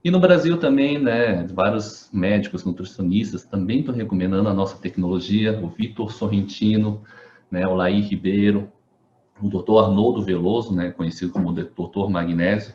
E no Brasil também, né, vários médicos, nutricionistas também estão recomendando a nossa tecnologia, o Vitor Sorrentino, né, o Laí Ribeiro, o Dr. Arnoldo Veloso, né, conhecido como Dr. Magnésio.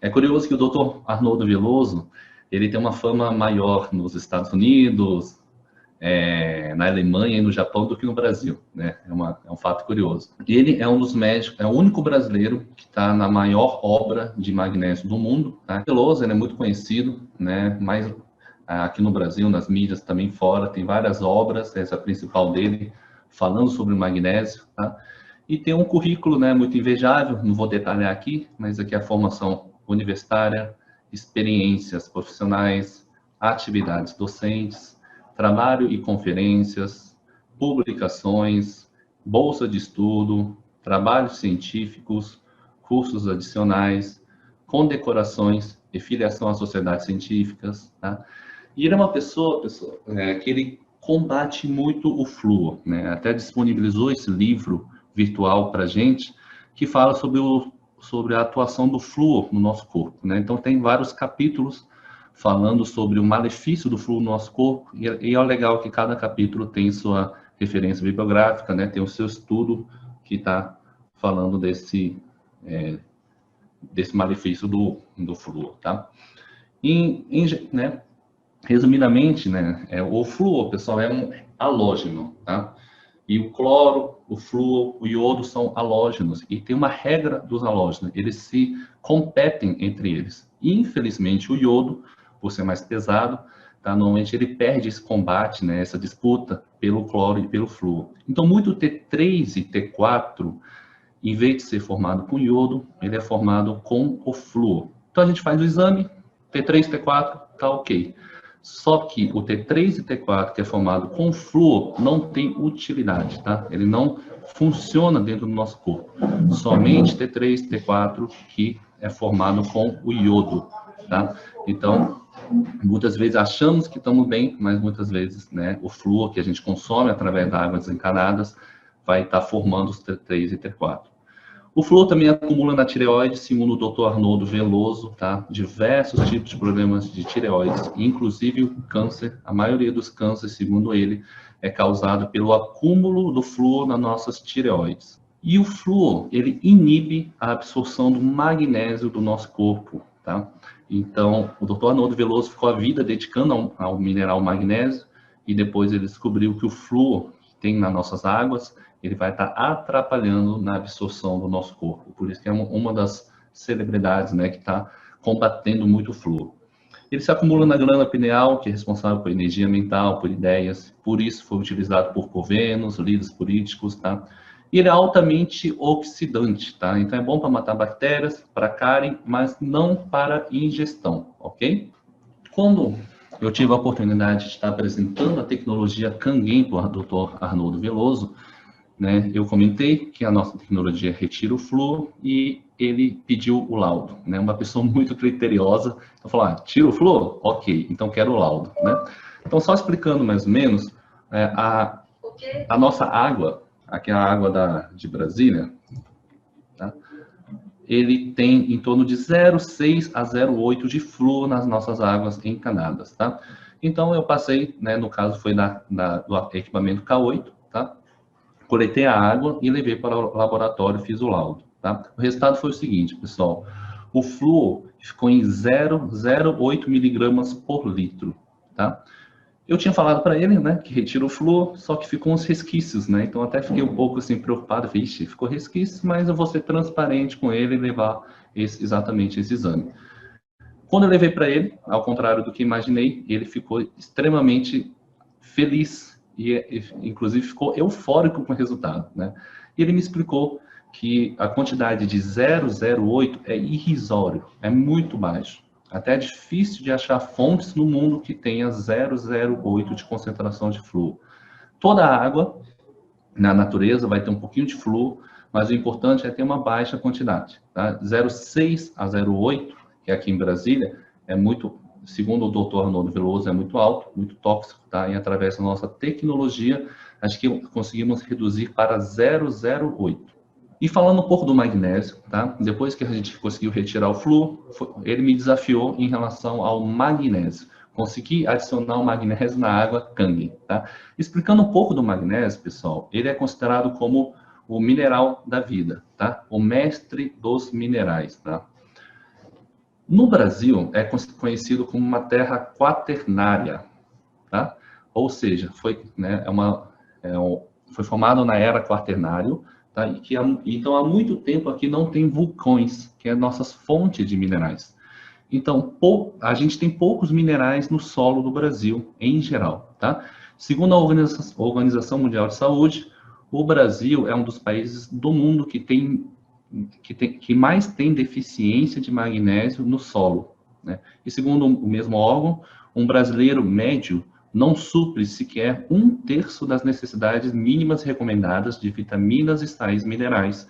É curioso que o Dr. Arnoldo Veloso, ele tem uma fama maior nos Estados Unidos, na Alemanha e no Japão do que no Brasil, né? É um fato curioso. Ele é um dos médicos, é o único brasileiro que está na maior obra de magnésio do mundo. Tá? Veloso, ele é muito conhecido, né? Mas aqui no Brasil, nas mídias, também fora, tem várias obras, essa é a principal dele, falando sobre o magnésio, tá? E tem um currículo, né, muito invejável, não vou detalhar aqui, mas aqui é a formação universitária, experiências profissionais, atividades docentes, trabalho e conferências, publicações, bolsa de estudo, trabalhos científicos, cursos adicionais, condecorações e filiação a sociedades científicas, tá? E ele é uma pessoa que ele combate muito o flúor, né? Até disponibilizou esse livro virtual para a gente, que fala sobre a atuação do flúor no nosso corpo, né? Então tem vários capítulos falando sobre o malefício do flúor no nosso corpo, e é legal que cada capítulo tem sua referência bibliográfica, né? Tem o seu estudo que está falando desse malefício do flúor, tá? Né? Resumidamente, né? O flúor, pessoal, é um halógeno, tá? E o cloro, o flúor, o iodo são halógenos. E tem uma regra dos halógenos, eles se competem entre eles. Infelizmente, o iodo, por ser mais pesado, tá? Normalmente ele perde esse combate, né? Essa disputa pelo cloro e pelo flúor. Então, muito T3 e T4, em vez de ser formado com iodo, ele é formado com o flúor. Então, a gente faz o exame, T3, T4, tá ok. Só que o T3 e T4, que é formado com flúor, não tem utilidade, tá? Ele não funciona dentro do nosso corpo. Somente T3 e T4 que é formado com o iodo, tá? Então, muitas vezes achamos que estamos bem, mas muitas vezes, né, o flúor que a gente consome através da água desencanadas vai estar formando os T3 e T4. O flúor também acumula na tireoide, segundo o Dr. Arnoldo Veloso, tá? Diversos tipos de problemas de tireoide, inclusive o câncer. A maioria dos cânceres, segundo ele, é causado pelo acúmulo do flúor nas nossas tireoides. E o flúor, ele inibe a absorção do magnésio do nosso corpo, tá? Então, o Dr. Arnoldo Veloso ficou a vida dedicando ao mineral magnésio, e depois ele descobriu que o flúor que tem nas nossas águas, ele vai estar atrapalhando na absorção do nosso corpo. Por isso que é uma das celebridades, né, que está combatendo muito o flúor. Ele se acumula na glândula pineal, que é responsável por energia mental, por ideias. Por isso foi utilizado por governos, líderes políticos, tá? E ele é altamente oxidante, tá? Então é bom para matar bactérias, para cárie, mas não para ingestão, ok? Quando eu tive a oportunidade de estar apresentando a tecnologia Kangen para o Dr. Arnoldo Veloso, né, eu comentei que a nossa tecnologia retira o flúor e ele pediu o laudo, né, uma pessoa muito criteriosa, então falou, tira o flúor? Ok, então quero o laudo, né. Então, só explicando mais ou menos, a nossa água, aqui é a água de Brasília, tá, ele tem em torno de 0,6 a 0,8 de flúor nas nossas águas encanadas, tá. Então, eu passei, né, no caso foi do equipamento K8, tá, coletei a água e levei para o laboratório, fiz o laudo, tá? O resultado foi o seguinte, pessoal. O flúor ficou em 0,08 miligramas por litro, tá? Eu tinha falado para ele, né, que retira o flúor, só que ficou uns resquícios, né? Então até fiquei um pouco assim preocupado, vixe, ficou resquício, mas eu vou ser transparente com ele e levar exatamente esse exame. Quando eu levei para ele, ao contrário do que imaginei, ele ficou extremamente feliz e inclusive ficou eufórico com o resultado, né? E ele me explicou que a quantidade de 0,08 é irrisório, é muito baixo. Até é difícil de achar fontes no mundo que tenha 0,08 de concentração de flúor. Toda a água na natureza vai ter um pouquinho de flúor, mas o importante é ter uma baixa quantidade, tá? 0,6 a 0,8, que aqui em Brasília é muito, segundo o Dr. Arnoldo Veloso, é muito alto, muito tóxico, tá? E através da nossa tecnologia, acho que conseguimos reduzir para 0,08, E falando um pouco do magnésio, tá? Depois que a gente conseguiu retirar o flúor, ele me desafiou em relação ao magnésio. Consegui adicionar o magnésio na água Kangen, tá? Explicando um pouco do magnésio, pessoal, ele é considerado como o mineral da vida, tá? O mestre dos minerais, tá? No Brasil, é conhecido como uma terra quaternária, tá? Ou seja, foi, né, foi formado na era quaternário, tá? Então, há muito tempo aqui não tem vulcões, que é nossas fontes de minerais. Então, a gente tem poucos minerais no solo do Brasil, em geral, tá? Segundo a Organização Mundial de Saúde, o Brasil é um dos países do mundo que mais tem deficiência de magnésio no solo, né? E segundo o mesmo órgão, um brasileiro médio não supre sequer 1/3 das necessidades mínimas recomendadas de vitaminas e sais minerais.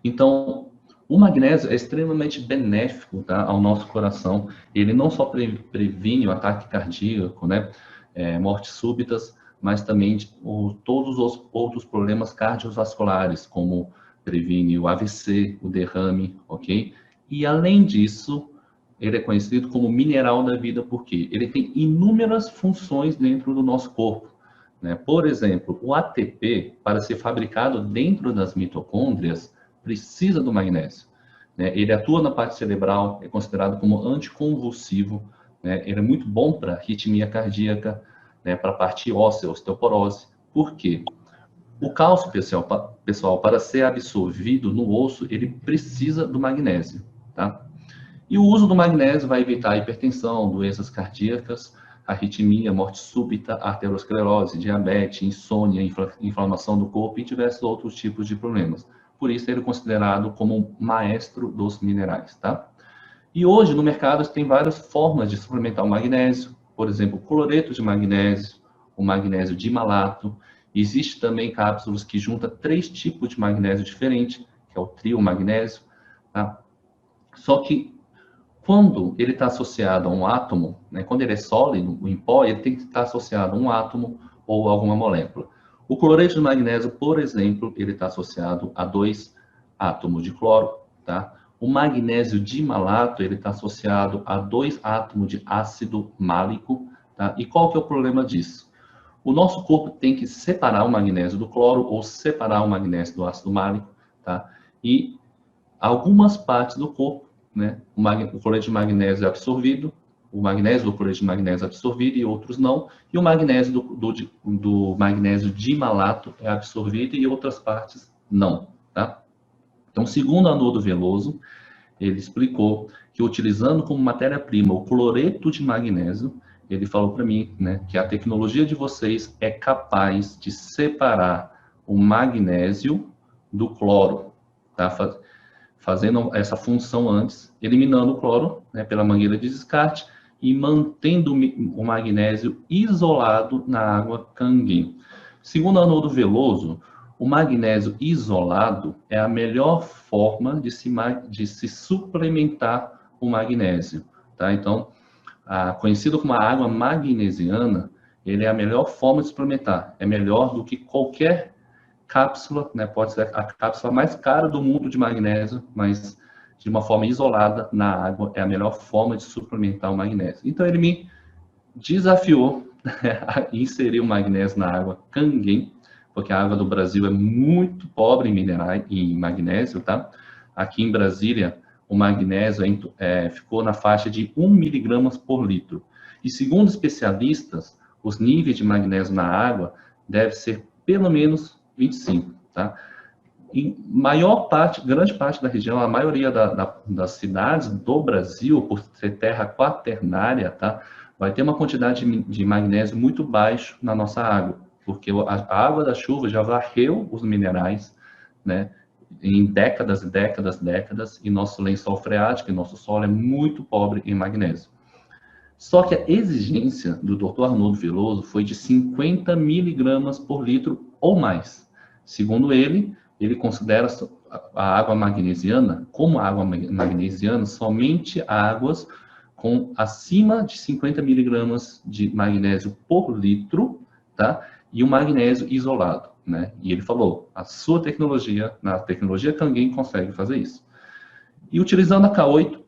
Então, o magnésio é extremamente benéfico, tá, ao nosso coração. Ele não só previne o ataque cardíaco, né, mortes súbitas, mas também todos os outros problemas cardiovasculares, como previne o AVC, o derrame, ok? E além disso, ele é conhecido como mineral da vida porque ele tem inúmeras funções dentro do nosso corpo, né? Por exemplo, o ATP, para ser fabricado dentro das mitocôndrias, precisa do magnésio, né? Ele atua na parte cerebral, é considerado como anticonvulsivo, né? Ele é muito bom para arritmia cardíaca, né? Para a parte óssea, osteoporose. Por quê? O cálcio, pessoal, para ser absorvido no osso, ele precisa do magnésio, tá? E o uso do magnésio vai evitar hipertensão, doenças cardíacas, arritmia, morte súbita, arteriosclerose, diabetes, insônia, inflamação do corpo e diversos outros tipos de problemas. Por isso, ele é considerado como um maestro dos minerais, tá? E hoje, no mercado, tem várias formas de suplementar o magnésio, por exemplo, cloreto de magnésio, o magnésio dimalato. Existe também cápsulas que juntam 3 tipos de magnésio diferentes, que é o trio magnésio, tá? Só que quando ele está associado a um átomo, né, quando ele é sólido, em pó, ele tem que estar associado a um átomo ou alguma molécula. O cloreto de magnésio, por exemplo, ele está associado a 2 átomos de cloro, tá? O magnésio dimalato, ele está associado a 2 átomos de ácido málico, tá? E qual que é o problema disso? O nosso corpo tem que separar o magnésio do cloro ou separar o magnésio do ácido málico, tá? E algumas partes do corpo, né, o cloreto de magnésio é absorvido, o magnésio do cloreto de magnésio é absorvido e outros não, e o magnésio do magnésio dimalato é absorvido e outras partes não, tá? Então, segundo Arnoldo Veloso, ele explicou que utilizando como matéria-prima o cloreto de magnésio, ele falou para mim, né, que a tecnologia de vocês é capaz de separar o magnésio do cloro, tá? Fazendo essa função antes, eliminando o cloro, né, pela mangueira de descarte e mantendo o magnésio isolado na água Kangen. Segundo Arnoldo Veloso, o magnésio isolado é a melhor forma de se suplementar o magnésio, tá? Então, conhecido como a água magnesiana, ele é a melhor forma de suplementar. É melhor do que qualquer cápsula, né? Pode ser a cápsula mais cara do mundo de magnésio, mas de uma forma isolada na água é a melhor forma de suplementar o magnésio. Então, ele me desafiou a inserir o magnésio na água Kangen, porque a água do Brasil é muito pobre em magnésio, tá? Aqui em Brasília, o magnésio ficou na faixa de 1 miligramas por litro. E segundo especialistas, os níveis de magnésio na água devem ser pelo menos 25, tá? Em grande parte da região, a maioria das cidades do Brasil, por ser terra quaternária, tá? Vai ter uma quantidade de magnésio muito baixo na nossa água, porque a água da chuva já varreu os minerais, né? Em décadas e décadas, e nosso lençol freático e nosso solo é muito pobre em magnésio. Só que a exigência do Dr. Arnoldo Veloso foi de 50 miligramas por litro ou mais. Segundo ele considera a água magnesiana, como água magnesiana, somente águas com acima de 50 miligramas de magnésio por litro, tá? E o magnésio isolado. né? E ele falou, a sua tecnologia, na tecnologia Kangen, consegue fazer isso. E utilizando a K8,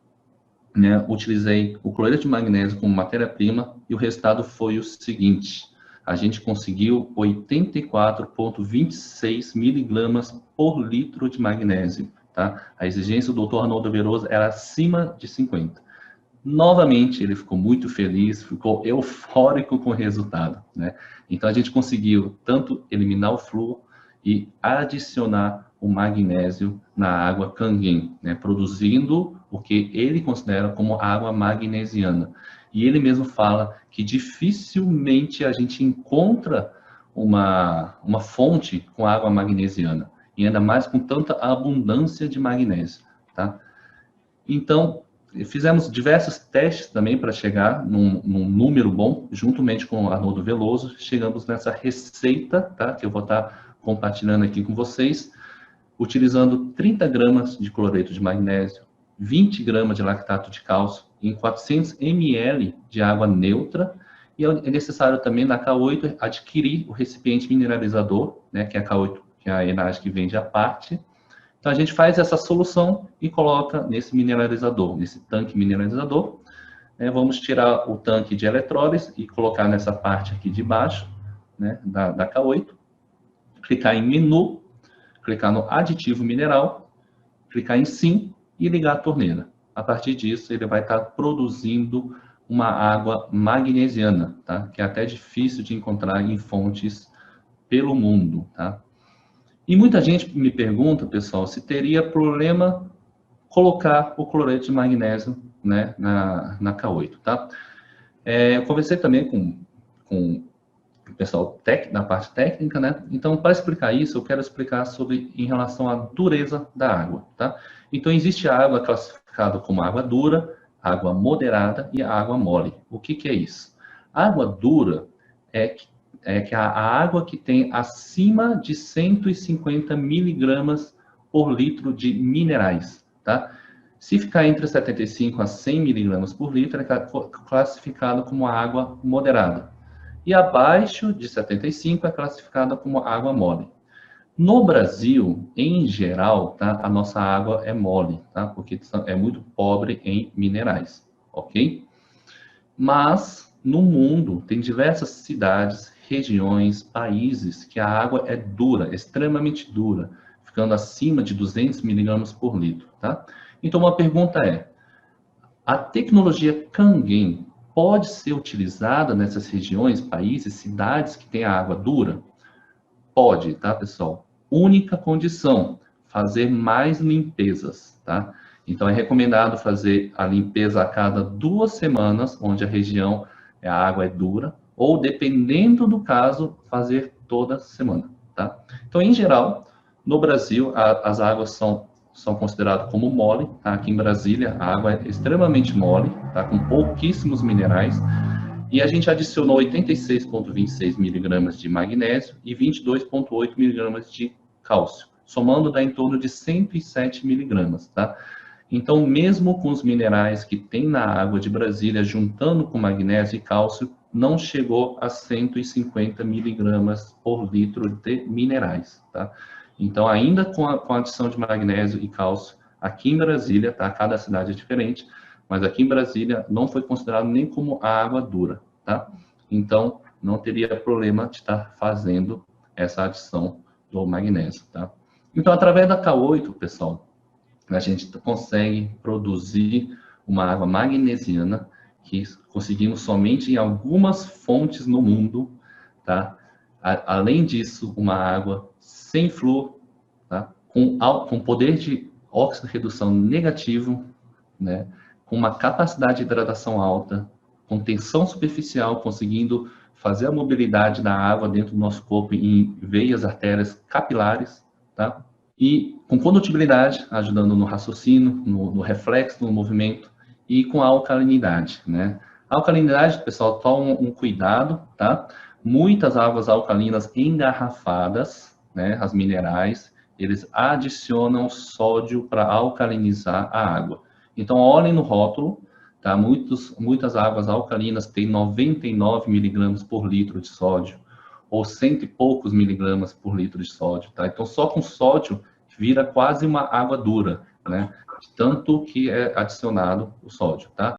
né, utilizei o cloreto de magnésio como matéria-prima e o resultado foi o seguinte: a gente conseguiu 84,26 miligramas por litro de magnésio, tá? A exigência do Dr. Arnoldo Veloso era acima de 50. Novamente, ele ficou muito feliz, ficou eufórico com o resultado, né? Então, a gente conseguiu tanto eliminar o flúor e adicionar o magnésio na água Kangen, né? Produzindo o que ele considera como água magnesiana. E ele mesmo fala que dificilmente a gente encontra uma fonte com água magnesiana, e ainda mais com tanta abundância de magnésio, tá? Então, fizemos diversos testes também para chegar num número bom, juntamente com o Arnoldo Veloso, chegamos nessa receita, tá? Que eu vou estar compartilhando aqui com vocês, utilizando 30 gramas de cloreto de magnésio, 20 gramas de lactato de cálcio em 400 ml de água neutra, e é necessário também na K8 adquirir o recipiente mineralizador, né, que é a K8, que é a Enage que vende à parte. Então, a gente faz essa solução e coloca nesse mineralizador, nesse tanque mineralizador. Vamos tirar o tanque de eletrólise e colocar nessa parte aqui de baixo, né, da K8. Clicar em menu, clicar no aditivo mineral, clicar em sim e ligar a torneira. A partir disso, ele vai estar produzindo uma água magnesiana, tá? Que é até difícil de encontrar em fontes pelo mundo, tá? E muita gente me pergunta, pessoal, se teria problema colocar o cloreto de magnésio, né, na K8, tá? Eu conversei também com o pessoal da parte técnica, né? Então, para explicar isso, eu quero explicar em relação à dureza da água, tá? Então, existe a água classificada como água dura, água moderada e água mole. O que é isso? A água dura é a água que tem acima de 150 miligramas por litro de minerais, tá? Se ficar entre 75 a 100 miligramas por litro, é classificado como água moderada. E abaixo de 75 é classificada como água mole. No Brasil, em geral, tá, a nossa água é mole, tá? Porque é muito pobre em minerais, ok? Mas no mundo tem diversas cidades, regiões, países que a água é dura, extremamente dura, ficando acima de 200 miligramas por litro, tá? Então uma pergunta é: a tecnologia Kangen pode ser utilizada nessas regiões, países, cidades que têm a água dura? Pode, tá, pessoal? Única condição: fazer mais limpezas, tá? Então, é recomendado fazer a limpeza a cada 2 semanas, onde a água é dura, ou, dependendo do caso, fazer toda semana, tá? Então, em geral, no Brasil, as águas são consideradas como mole, tá? Aqui em Brasília, a água é extremamente mole, tá? Com pouquíssimos minerais, e a gente adicionou 86,26 miligramas de magnésio e 22,8 miligramas de cálcio, somando dá em torno de 107 miligramas, tá? Então, mesmo com os minerais que tem na água de Brasília, juntando com magnésio e cálcio, não chegou a 150 miligramas por litro de minerais, tá? Então, ainda com a adição de magnésio e cálcio, aqui em Brasília, tá? Cada cidade é diferente, mas aqui em Brasília não foi considerado nem como água dura, tá? Então, não teria problema de estar fazendo essa adição do magnésio, tá? Então, através da K8, pessoal, a gente consegue produzir uma água magnesiana que conseguimos somente em algumas fontes no mundo, tá? Além disso, uma água sem flúor, tá? Com poder de oxirredução negativo, né? Com uma capacidade de hidratação alta, com tensão superficial, conseguindo fazer a mobilidade da água dentro do nosso corpo em veias, artérias capilares, tá? E com condutibilidade, ajudando no raciocínio, no reflexo, no movimento, e com a alcalinidade, né? A alcalinidade, pessoal, toma um cuidado, tá? Muitas águas alcalinas engarrafadas, né, as minerais, eles adicionam sódio para alcalinizar a água. Então, olhem no rótulo, tá? Muitas águas alcalinas têm 99 miligramas por litro de sódio. ou 100 e poucos miligramas por litro de sódio, tá? Então, só com sódio vira quase uma água dura, né? Tanto que é adicionado o sódio, tá?